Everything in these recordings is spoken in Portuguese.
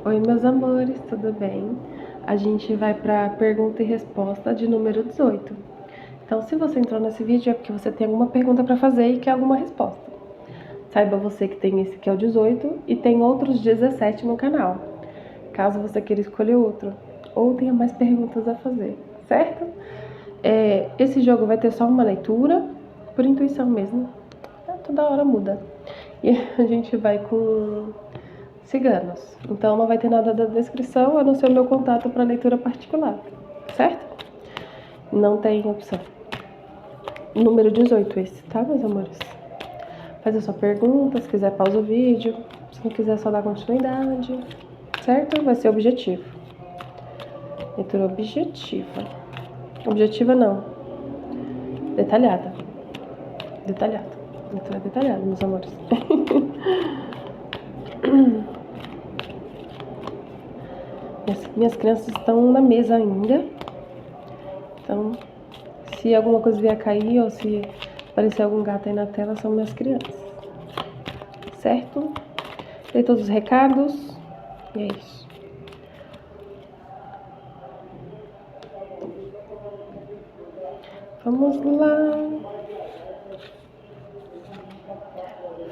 Oi, meus amores, tudo bem? A gente vai para pergunta e resposta de número 18. Então, se você entrou nesse vídeo é porque você tem alguma pergunta para fazer e quer alguma resposta. Saiba você que tem esse que é o 18 e tem outros 17 no canal, caso você queira escolher outro ou tenha mais perguntas a fazer, certo? Esse jogo vai ter só uma leitura, por intuição mesmo. Toda hora muda. E a gente vai com ciganos. Então não vai ter nada da descrição, a não ser o meu contato para leitura particular, certo? Não tem opção. Número 18 esse, tá, meus amores? Faz a sua pergunta, se quiser pausa o vídeo, se não quiser só dar continuidade, certo? Vai ser objetivo. Leitura objetiva. Objetiva não. Detalhada. Detalhada. Leitura detalhada, meus amores. Minhas crianças estão na mesa ainda. Então, se alguma coisa vier a cair ou se aparecer algum gato aí na tela, são minhas crianças. Certo? Dei todos os recados. E é isso. Vamos lá.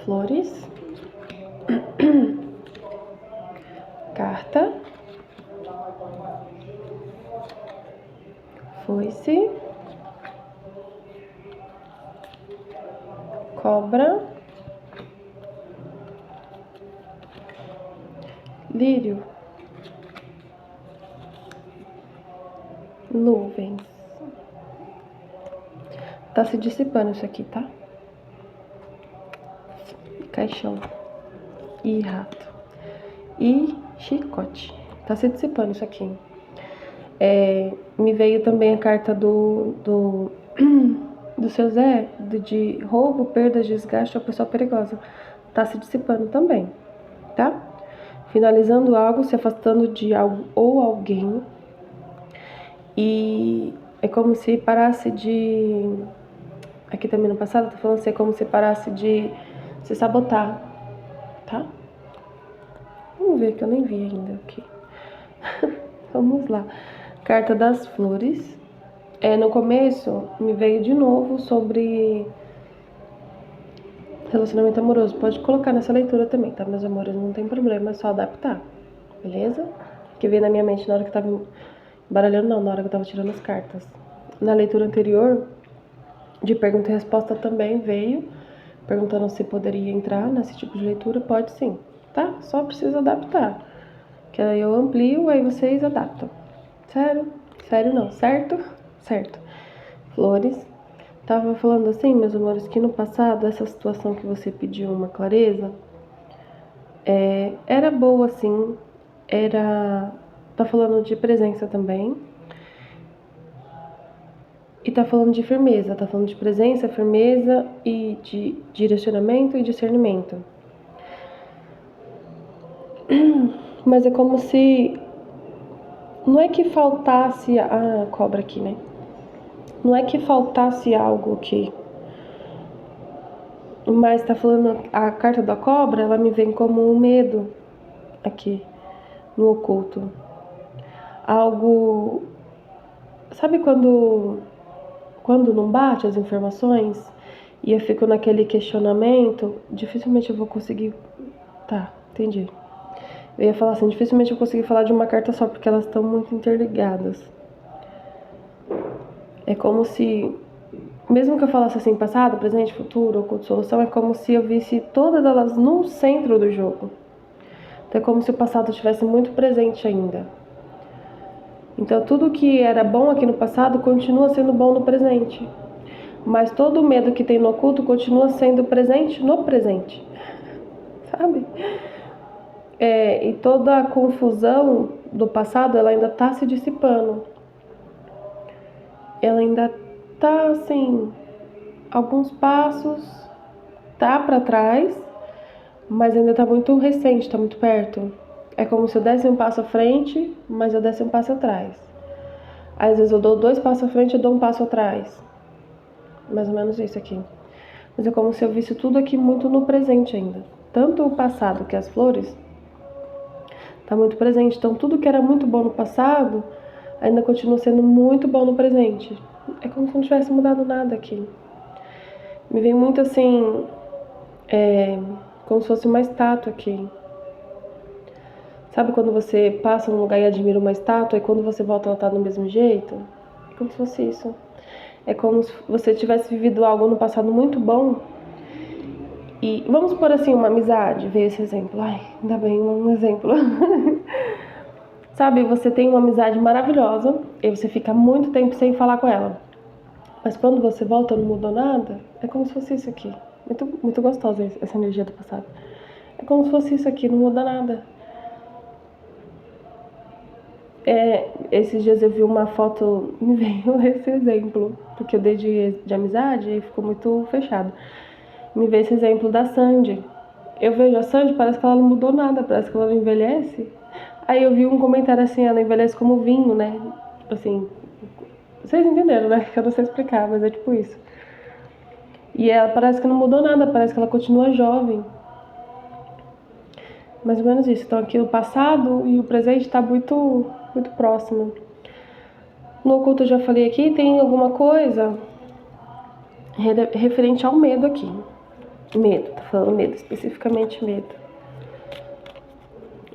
Flores. Carta. Foice. Cobra. Lírio. Nuvens. Tá se dissipando isso aqui, tá? Caixão. E rato. E chicote. Tá se dissipando isso aqui. Me veio também a carta do seu Zé, de roubo, perda, desgaste ou pessoa perigosa. Tá se dissipando também, tá? Finalizando algo, se afastando de algo ou alguém. E é como se parasse de... Aqui também no passado, tá falando assim, é como se parasse de se sabotar, tá? Vamos ver que eu nem vi ainda aqui. Vamos lá. Carta das flores. No começo, me veio de novo sobre relacionamento amoroso. Pode colocar nessa leitura também, tá, meus amores? Não tem problema, é só adaptar, beleza? Que veio na minha mente na hora que eu tava baralhando, não, na hora que eu tava tirando as cartas. Na leitura anterior, de pergunta e resposta também veio, perguntando se poderia entrar nesse tipo de leitura. Pode sim, tá? Só precisa adaptar. Que aí eu amplio, aí vocês adaptam. Sério? Sério não, certo? Certo. Flores. Tava falando assim, meus amores, que no passado, essa situação que você pediu uma clareza, era boa, sim. Tá falando de presença também. E tá falando de firmeza. Tá falando de presença, firmeza e de direcionamento e discernimento. Mas é como se... Não é que faltasse a cobra aqui, né? Não é que faltasse algo aqui. Mas tá falando, a carta da cobra, ela me vem como um medo aqui, no oculto. Algo... Sabe quando não bate as informações e eu fico naquele questionamento? Dificilmente eu vou conseguir... Tá, entendi. Eu ia falar assim, dificilmente eu vou conseguir falar de uma carta só, porque elas estão muito interligadas. É como se... Mesmo que eu falasse assim, passado, presente, futuro, oculto, solução, é como se eu visse todas elas no centro do jogo. Então é como se o passado estivesse muito presente ainda. Então tudo que era bom aqui no passado continua sendo bom no presente. Mas todo o medo que tem no oculto continua sendo presente no presente. Sabe? E toda a confusão do passado, ela ainda tá se dissipando. Ela ainda tá, assim, alguns passos, tá pra trás, mas ainda tá muito recente, tá muito perto. É como se eu desse um passo à frente, mas eu desse um passo atrás. Às vezes eu dou 2 passos à frente e dou um passo atrás. Mais ou menos isso aqui. Mas é como se eu visse tudo aqui muito no presente ainda. Tanto o passado, que é as flores, tá muito presente. Então, tudo que era muito bom no passado ainda continua sendo muito bom no presente. É como se não tivesse mudado nada aqui. Me vem muito assim, como se fosse uma estátua aqui. Sabe quando você passa num lugar e admira uma estátua e quando você volta ela tá do mesmo jeito? É como se fosse isso. É como se você tivesse vivido algo no passado muito bom. E vamos por assim, uma amizade, veio esse exemplo. Ai, ainda bem, um exemplo. Sabe, você tem uma amizade maravilhosa e você fica muito tempo sem falar com ela. Mas quando você volta não mudou nada, é como se fosse isso aqui. Muito, muito gostosa essa energia do passado. É como se fosse isso aqui, não muda nada. Esses dias eu vi uma foto, me veio esse exemplo, porque eu dei de amizade e ficou muito fechado. Me veio esse exemplo da Sandy. Eu vejo a Sandy, parece que ela não mudou nada, parece que ela não envelhece. Aí eu vi um comentário assim, ela envelhece como vinho, né? Tipo assim, vocês entenderam, né? Que eu não sei explicar, mas é tipo isso. E ela parece que não mudou nada, parece que ela continua jovem. Mais ou menos isso. Então aqui o passado e o presente está muito, muito próximo. No oculto eu já falei aqui, tem alguma coisa referente ao medo aqui. Medo, tô falando medo, especificamente medo.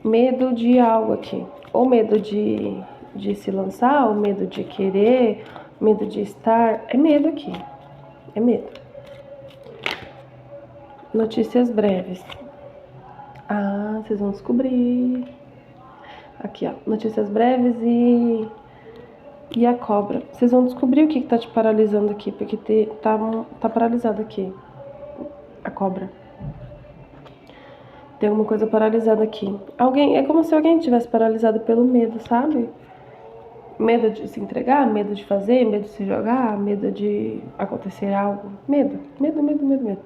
Medo de algo aqui. Ou medo de se lançar, ou medo de querer, medo de estar. É medo aqui. É medo. Notícias breves. Ah, vocês vão descobrir. Aqui, ó. Notícias breves e a cobra. Vocês vão descobrir o que tá te paralisando aqui, porque tá paralisado aqui. A cobra. Tem alguma coisa paralisada aqui. É como se alguém tivesse paralisado pelo medo, sabe? Medo de se entregar, medo de fazer, medo de se jogar, medo de acontecer algo. Medo, medo, medo, medo, medo.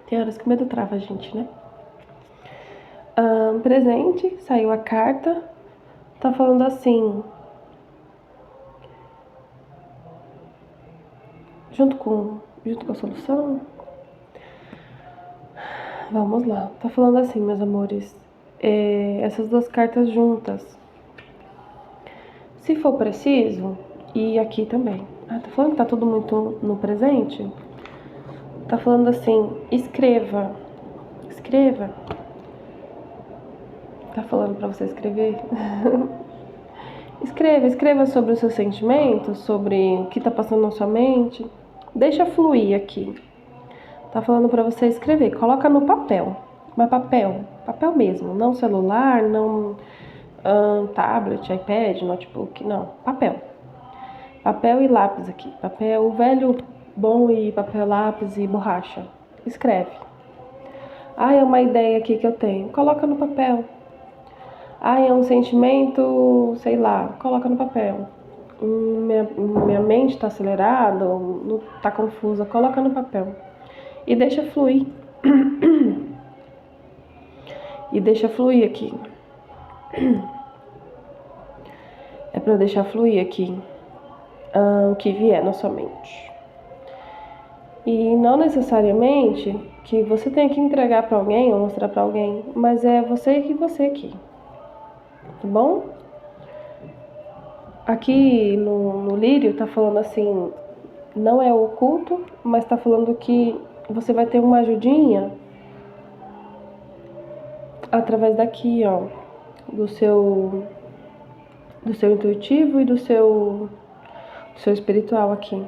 Tem horas que o medo trava a gente, né? Presente, saiu a carta. Tá falando assim. Junto com a solução. Vamos lá. Tá falando assim, meus amores. Essas duas cartas juntas. Se for preciso, e aqui também. Tá falando que tá tudo muito no presente? Tá falando assim, escreva. Escreva. Tá falando pra você escrever? Escreva sobre os seus sentimentos, sobre o que tá passando na sua mente. Deixa fluir aqui. Tá falando pra você escrever. Coloca no papel. Mas papel mesmo. Não celular, não tablet, iPad, notebook, não. Papel. Papel e lápis aqui. Papel velho, bom e papel, lápis e borracha. Escreve. É uma ideia aqui que eu tenho. Coloca no papel. É um sentimento, sei lá, coloca no papel. Minha mente tá acelerada, tá confusa, coloca no papel. E deixa fluir. E deixa fluir aqui. É pra deixar fluir aqui o que vier na sua mente. E não necessariamente que você tenha que entregar pra alguém ou mostrar pra alguém, mas é você e você aqui. Tá bom? Aqui no lírio tá falando assim, não é oculto, mas tá falando que você vai ter uma ajudinha através daqui, ó, do seu intuitivo e do seu espiritual aqui.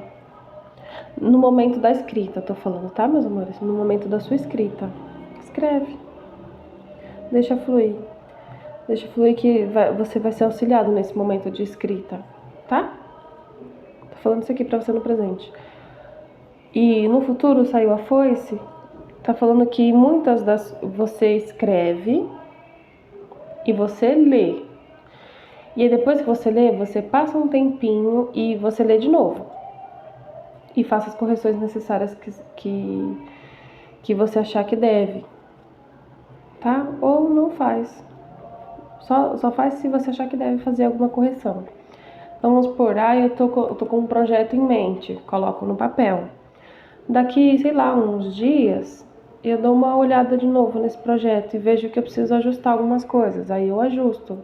No momento da escrita, tô falando, tá, meus amores? No momento da sua escrita. Escreve. Deixa fluir. Deixa fluir que você vai ser auxiliado nesse momento de escrita, tá? Tô falando isso aqui pra você no presente. E no futuro saiu a foice, tá falando que você escreve e você lê. E aí depois que você lê, você passa um tempinho e você lê de novo. E faça as correções necessárias que você achar que deve. Tá? Ou não faz. Só faz se você achar que deve fazer alguma correção. Vamos supor, eu tô com um projeto em mente, coloco no papel. Daqui, sei lá, uns dias, eu dou uma olhada de novo nesse projeto e vejo que eu preciso ajustar algumas coisas, aí eu ajusto.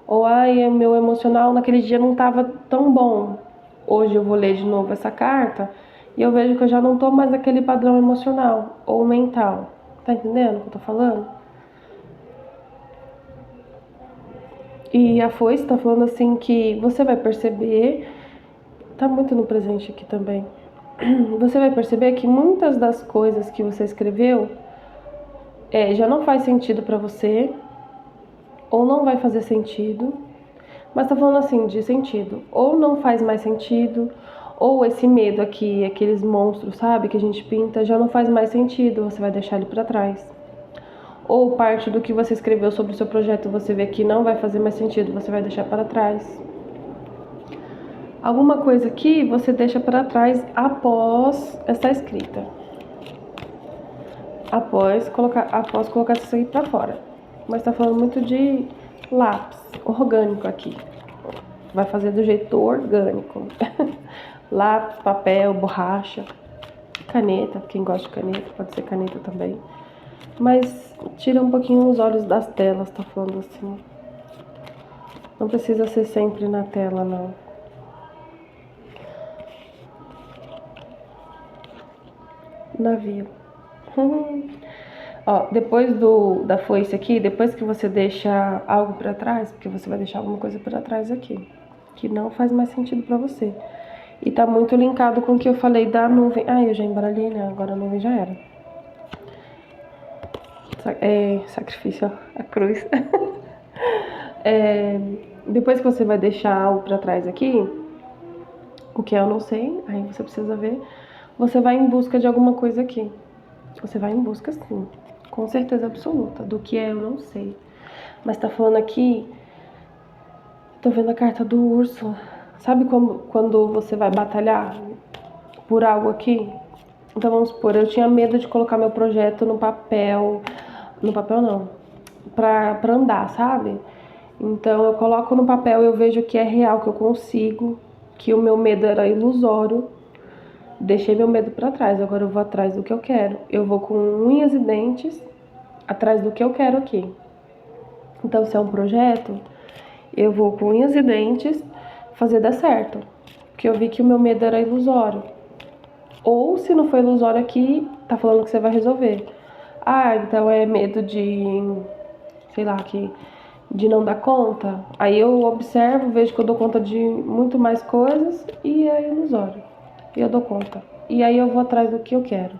Ou o meu emocional naquele dia não estava tão bom. Hoje eu vou ler de novo essa carta e eu vejo que eu já não tô mais naquele padrão emocional ou mental. Tá entendendo o que eu tô falando? E a foice tá falando assim que você vai perceber, tá muito no presente aqui também. Você vai perceber que muitas das coisas que você escreveu já não faz sentido pra você, ou não vai fazer sentido, mas tá falando assim de sentido, ou não faz mais sentido, ou esse medo aqui, aqueles monstros, sabe, que a gente pinta, já não faz mais sentido, você vai deixar ele pra trás. Ou parte do que você escreveu sobre o seu projeto você vê que não vai fazer mais sentido, você vai deixar para trás. Alguma coisa que você deixa para trás após essa escrita. Após colocar isso aí para fora. Mas tá falando muito de lápis orgânico aqui. Vai fazer do jeito orgânico. Lápis, papel, borracha, caneta. Quem gosta de caneta, pode ser caneta também. Mas tira um pouquinho os olhos das telas, tá falando assim. Não precisa ser sempre na tela, não. Navio. Ó, depois da foice aqui, depois que você deixa algo pra trás, porque você vai deixar alguma coisa pra trás aqui, que não faz mais sentido pra você. E tá muito linkado com o que eu falei da nuvem. Ah, eu já embaralhei, né? Agora a nuvem já era. Sacrifício, ó, a cruz. Depois que você vai deixar algo pra trás aqui, o que eu não sei, aí você precisa ver, você vai em busca de alguma coisa aqui. Você vai em busca, sim, com certeza absoluta. Do que eu não sei. Mas tá falando aqui, tô vendo a carta do urso. Sabe quando você vai batalhar por algo aqui? Então vamos supor, eu tinha medo de colocar meu projeto no papel. No papel não. Pra andar, sabe? Então eu coloco no papel, eu vejo que é real, que eu consigo, que o meu medo era ilusório. Deixei meu medo pra trás, agora eu vou atrás do que eu quero. Eu vou com unhas e dentes atrás do que eu quero aqui. Então, se é um projeto, eu vou com unhas e dentes fazer dar certo. Porque eu vi que o meu medo era ilusório. Ou, se não foi ilusório aqui, tá falando que você vai resolver. Ah, então é medo de, sei lá, de não dar conta. Aí eu observo, vejo que eu dou conta de muito mais coisas e é ilusório. E eu dou conta. E aí eu vou atrás do que eu quero.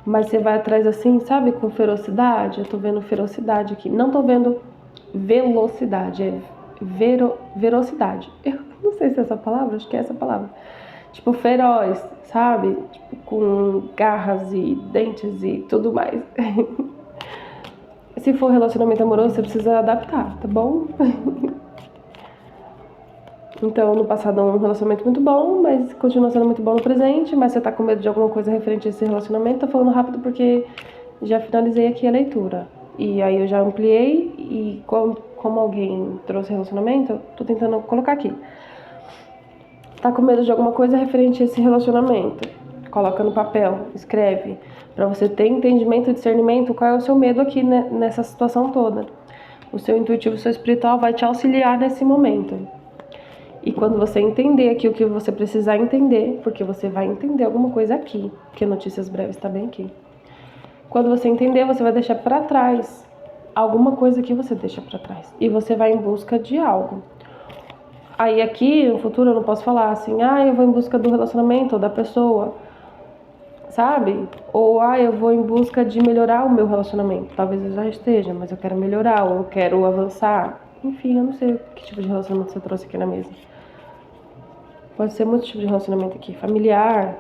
Mas você vai atrás assim, sabe, com ferocidade? Eu tô vendo ferocidade aqui. Não tô vendo velocidade, é velocidade. Eu não sei se é essa palavra, acho que é essa palavra. Tipo, feroz, sabe? Tipo, com garras e dentes e tudo mais. Se for relacionamento amoroso, você precisa adaptar, tá bom? Então, no passado é um relacionamento muito bom, mas continua sendo muito bom no presente, mas você tá com medo de alguma coisa referente a esse relacionamento. Tô falando rápido porque já finalizei aqui a leitura. E aí eu já ampliei e como alguém trouxe relacionamento, tô tentando colocar aqui. Tá com medo de alguma coisa referente a esse relacionamento? Coloca no papel, escreve, pra você ter entendimento e discernimento qual é o seu medo aqui, né, nessa situação toda. O seu intuitivo, o seu espiritual vai te auxiliar nesse momento. E quando você entender aqui o que você precisar entender, porque você vai entender alguma coisa aqui, porque Notícias Breves está bem aqui. Quando você entender, você vai deixar para trás alguma coisa que você deixa para trás. E você vai em busca de algo. Aí aqui, no futuro, eu não posso falar assim, eu vou em busca do relacionamento ou da pessoa, sabe? Ou, eu vou em busca de melhorar o meu relacionamento. Talvez eu já esteja, mas eu quero melhorar ou eu quero avançar. Enfim, eu não sei que tipo de relacionamento você trouxe aqui na mesa. Pode ser muito tipo de relacionamento aqui. Familiar,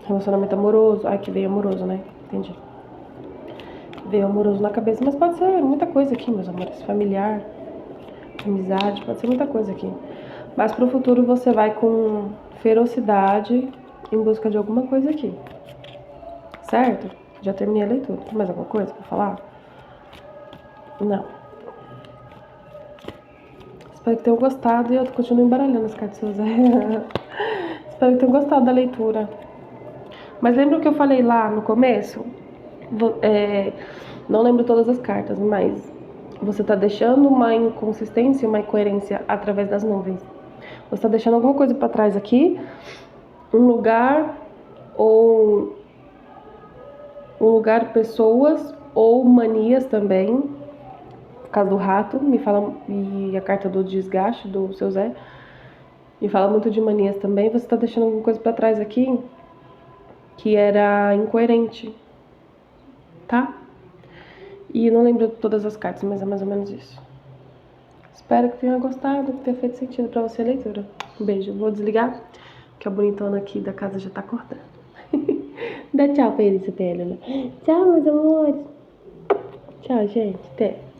relacionamento amoroso. Ai, que veio amoroso, né? Entendi. Veio amoroso na cabeça, mas pode ser muita coisa aqui, meus amores. Familiar, amizade, pode ser muita coisa aqui. Mas pro futuro você vai com ferocidade em busca de alguma coisa aqui. Certo? Já terminei a leitura. Tem mais alguma coisa pra falar? Não. Espero que tenham gostado e eu continuo embaralhando as cartas. Espero que tenham gostado da leitura. Mas lembra o que eu falei lá no começo? Não lembro todas as cartas, mas você tá deixando uma inconsistência, uma incoerência através das nuvens. Você tá deixando alguma coisa pra trás aqui, um lugar ou pessoas ou manias também. Por causa do rato, me fala, e a carta do desgaste do seu Zé, me fala muito de manias também. Você tá deixando alguma coisa pra trás aqui que era incoerente, tá? E não lembro todas as cartas, mas é mais ou menos isso. Espero que tenha gostado, que tenha feito sentido pra você a leitura. Um beijo. Vou desligar, que a bonitona aqui da casa já tá cortando. Dá tchau pra ele, Pérola. Tchau, meus amores. Tchau, gente. Até.